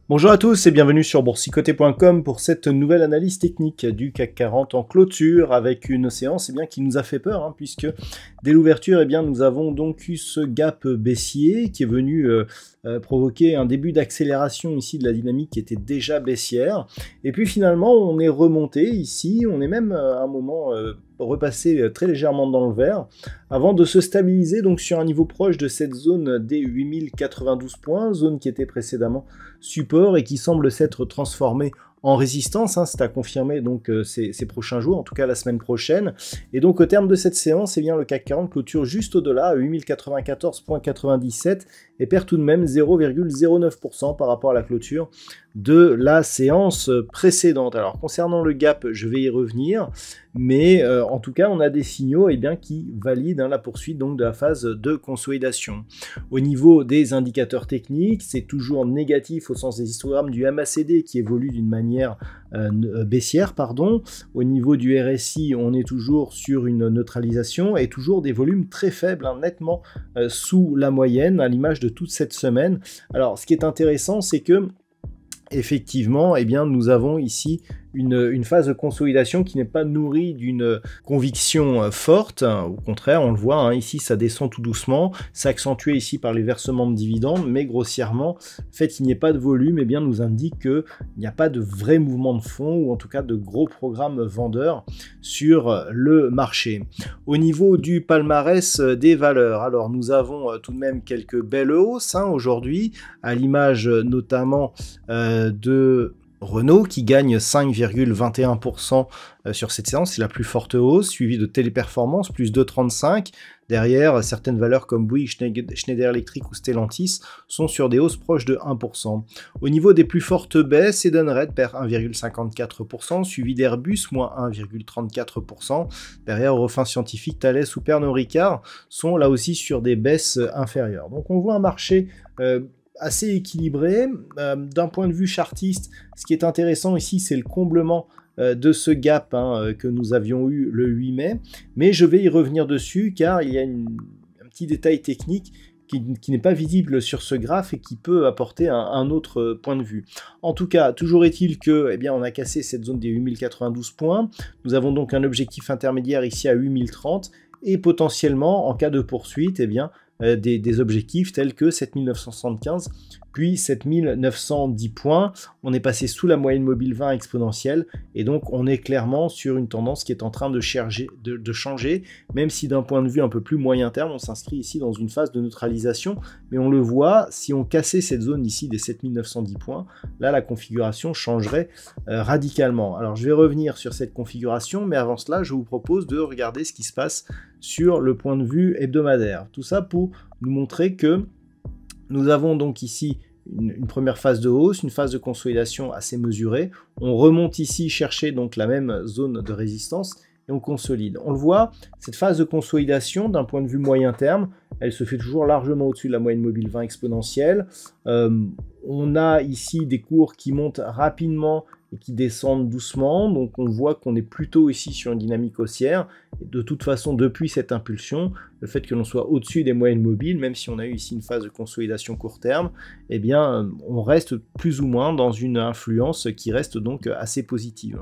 Bonjour à tous et bienvenue sur boursicoté.com pour cette nouvelle analyse technique du CAC 40 en clôture avec une séance qui nous a fait peur puisque dès l'ouverture nous avons donc eu ce gap baissier qui est venu provoquer un début d'accélération ici de la dynamique qui était déjà baissière et puis finalement on est remonté ici, on est même à un moment repassé très légèrement dans le vert avant de se stabiliser donc sur un niveau proche de cette zone des 8092 points, zone qui était précédemment support et qui semble s'être transformée en résistance, c'est à confirmer donc ces prochains jours, en tout cas la semaine prochaine. Et donc au terme de cette séance, le CAC 40 clôture juste au-delà à 8094,97 et perd tout de même 0,09% par rapport à la clôture de la séance précédente. Alors concernant le gap, je vais y revenir, mais en tout cas on a des signaux qui valident la poursuite donc de la phase de consolidation. Au niveau des indicateurs techniques, c'est toujours négatif au sens des histogrammes du MACD qui évolue d'une manière baissière. Au niveau du RSI, on est toujours sur une neutralisation et toujours des volumes très faibles, nettement sous la moyenne, à l'image de toute cette semaine. Alors ce qui est intéressant, c'est que effectivement, nous avons ici une phase de consolidation qui n'est pas nourrie d'une conviction forte. Au contraire, on le voit, ici ça descend tout doucement, c'est accentué ici par les versements de dividendes, mais grossièrement, le fait qu'il n'y ait pas de volume nous indique qu'il n'y a pas de vrai mouvement de fond, ou en tout cas de gros programmes vendeurs sur le marché. Au niveau du palmarès des valeurs, alors nous avons tout de même quelques belles hausses aujourd'hui, à l'image notamment de Renault qui gagne 5,21% sur cette séance, c'est la plus forte hausse, suivie de Téléperformance, plus 2,35%. Derrière, certaines valeurs comme Bouygues, Schneider Electric ou Stellantis sont sur des hausses proches de 1%. Au niveau des plus fortes baisses, Edenred perd 1,54%, suivi d'Airbus, moins 1,34%. Derrière, Eurofins Scientifique, Thales ou Pernod Ricard sont là aussi sur des baisses inférieures. Donc on voit un marché assez équilibré. D'un point de vue chartiste, ce qui est intéressant ici, c'est le comblement de ce gap que nous avions eu le 8 mai, mais je vais y revenir dessus car il y a un petit détail technique qui n'est pas visible sur ce graphe et qui peut apporter un autre point de vue. En tout cas, toujours est-il que on a cassé cette zone des 8092 points, nous avons donc un objectif intermédiaire ici à 8030 et potentiellement en cas de poursuite des objectifs tels que 7975 puis 7910 points. On est passé sous la moyenne mobile 20 exponentielle et donc on est clairement sur une tendance qui est en train de changer, même si d'un point de vue un peu plus moyen terme, on s'inscrit ici dans une phase de neutralisation, mais on le voit, si on cassait cette zone ici des 7910 points, là la configuration changerait radicalement. Alors je vais revenir sur cette configuration, mais avant cela, je vous propose de regarder ce qui se passe sur le point de vue hebdomadaire. Tout ça pour nous montrer que nous avons donc ici une première phase de hausse, une phase de consolidation assez mesurée. On remonte ici chercher donc la même zone de résistance et on consolide. On le voit, cette phase de consolidation d'un point de vue moyen terme, elle se fait toujours largement au-dessus de la moyenne mobile 20 exponentielle. On a ici des cours qui montent rapidement et qui descendent doucement, donc on voit qu'on est plutôt ici sur une dynamique haussière. Et de toute façon, depuis cette impulsion, le fait que l'on soit au-dessus des moyennes mobiles, même si on a eu ici une phase de consolidation court terme, on reste plus ou moins dans une influence qui reste donc assez positive.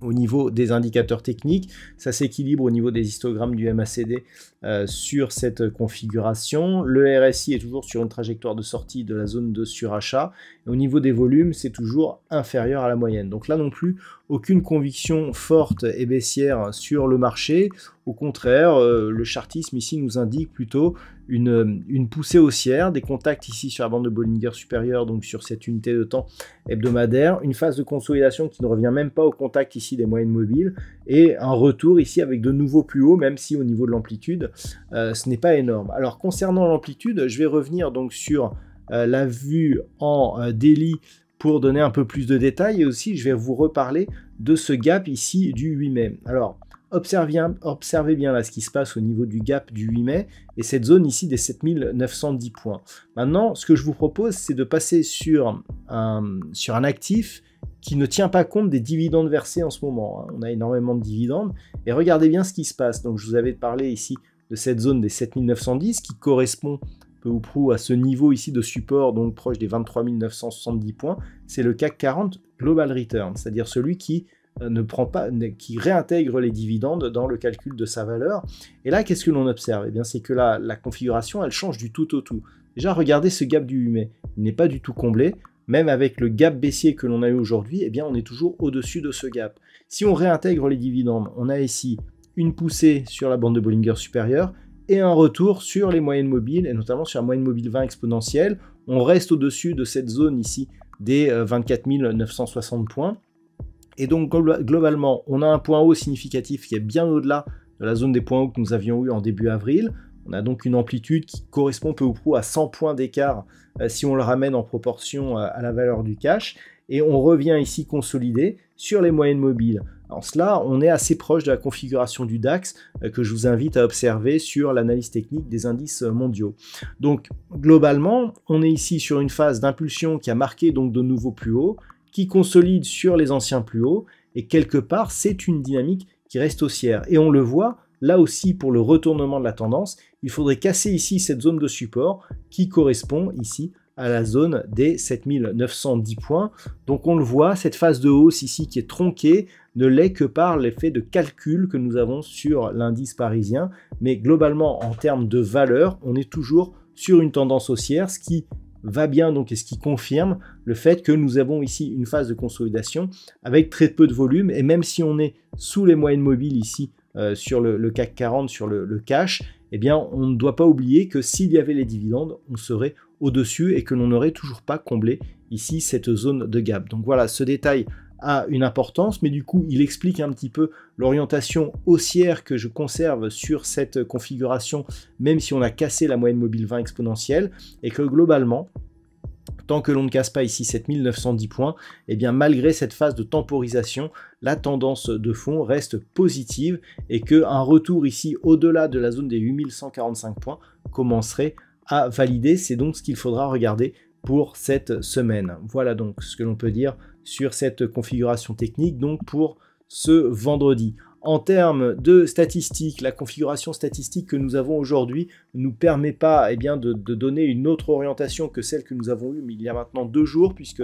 Au niveau des indicateurs techniques, ça s'équilibre au niveau des histogrammes du MACD sur cette configuration. Le RSI est toujours sur une trajectoire de sortie de la zone de surachat. Et au niveau des volumes, c'est toujours inférieur à la moyenne. Donc là non plus, aucune conviction forte et baissière sur le marché. Au contraire, le chartisme ici nous indique plutôt une poussée haussière, des contacts ici sur la bande de Bollinger supérieure, donc sur cette unité de temps hebdomadaire, une phase de consolidation qui ne revient même pas au contact ici des moyennes mobiles, et un retour ici avec de nouveaux plus hauts, même si au niveau de l'amplitude, ce n'est pas énorme. Alors concernant l'amplitude, je vais revenir donc sur la vue en daily pour donner un peu plus de détails, et aussi je vais vous reparler de ce gap ici du 8 mai. Alors, Observez bien là ce qui se passe au niveau du gap du 8 mai et cette zone ici des 7910 points. Maintenant, ce que je vous propose, c'est de passer sur un actif qui ne tient pas compte des dividendes versés en ce moment. On a énormément de dividendes et regardez bien ce qui se passe. Donc, je vous avais parlé ici de cette zone des 7910 qui correspond peu ou prou à ce niveau ici de support, donc proche des 23 970 points. C'est le CAC 40 Global Return, c'est-à-dire celui qui qui réintègre les dividendes dans le calcul de sa valeur. Et là, qu'est-ce que l'on observe? Eh bien, c'est que la configuration, elle change du tout au tout. Déjà, regardez ce gap du 8 mai. Il n'est pas du tout comblé. Même avec le gap baissier que l'on a eu aujourd'hui, eh bien, on est toujours au-dessus de ce gap. Si on réintègre les dividendes, on a ici une poussée sur la bande de Bollinger supérieure et un retour sur les moyennes mobiles, et notamment sur la moyenne mobile 20 exponentielle. On reste au-dessus de cette zone ici des 24 960 points. Et donc, globalement, on a un point haut significatif qui est bien au-delà de la zone des points hauts que nous avions eu en début avril. On a donc une amplitude qui correspond peu ou prou à 100 points d'écart si on le ramène en proportion à la valeur du cash. Et on revient ici consolider sur les moyennes mobiles. En cela, on est assez proche de la configuration du DAX que je vous invite à observer sur l'analyse technique des indices mondiaux. Donc, globalement, on est ici sur une phase d'impulsion qui a marqué donc de nouveaux plus hauts, qui consolide sur les anciens plus hauts, et quelque part, c'est une dynamique qui reste haussière. Et on le voit, là aussi, pour le retournement de la tendance, il faudrait casser ici cette zone de support qui correspond ici à la zone des 7910 points. Donc on le voit, cette phase de hausse ici qui est tronquée ne l'est que par l'effet de calcul que nous avons sur l'indice parisien. Mais globalement, en termes de valeur, on est toujours sur une tendance haussière, ce qui va bien donc et ce qui confirme le fait que nous avons ici une phase de consolidation avec très peu de volume, et même si on est sous les moyennes mobiles ici sur le CAC 40, sur le cash, eh bien on ne doit pas oublier que s'il y avait les dividendes, on serait au-dessus et que l'on n'aurait toujours pas comblé ici cette zone de gap. Donc voilà, ce détail a une importance, mais du coup il explique un petit peu l'orientation haussière que je conserve sur cette configuration, même si on a cassé la moyenne mobile 20 exponentielle, et que globalement, tant que l'on ne casse pas ici 7910 points, et bien malgré cette phase de temporisation, la tendance de fond reste positive et qu'un retour ici au-delà de la zone des 8145 points commencerait à valider. C'est donc ce qu'il faudra regarder pour cette semaine. Voilà donc ce que l'on peut dire sur cette configuration technique donc pour ce vendredi. En termes de statistiques, la configuration statistique que nous avons aujourd'hui ne nous permet pas de donner une autre orientation que celle que nous avons eue il y a maintenant 2 jours, puisque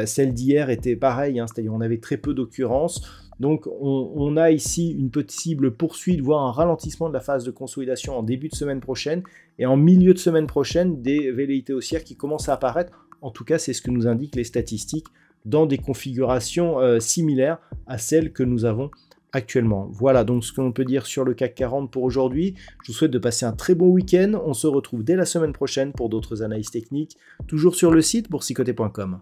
celle d'hier était pareille, c'est-à-dire on avait très peu d'occurrences. Donc on a ici une possible poursuite, voire un ralentissement de la phase de consolidation en début de semaine prochaine, et en milieu de semaine prochaine, des velléités haussières qui commencent à apparaître. En tout cas, c'est ce que nous indiquent les statistiques dans des configurations similaires à celles que nous avons actuellement. Voilà donc ce que l'on peut dire sur le CAC 40 pour aujourd'hui. Je vous souhaite de passer un très bon week-end. On se retrouve dès la semaine prochaine pour d'autres analyses techniques, toujours sur le site boursicoté.com.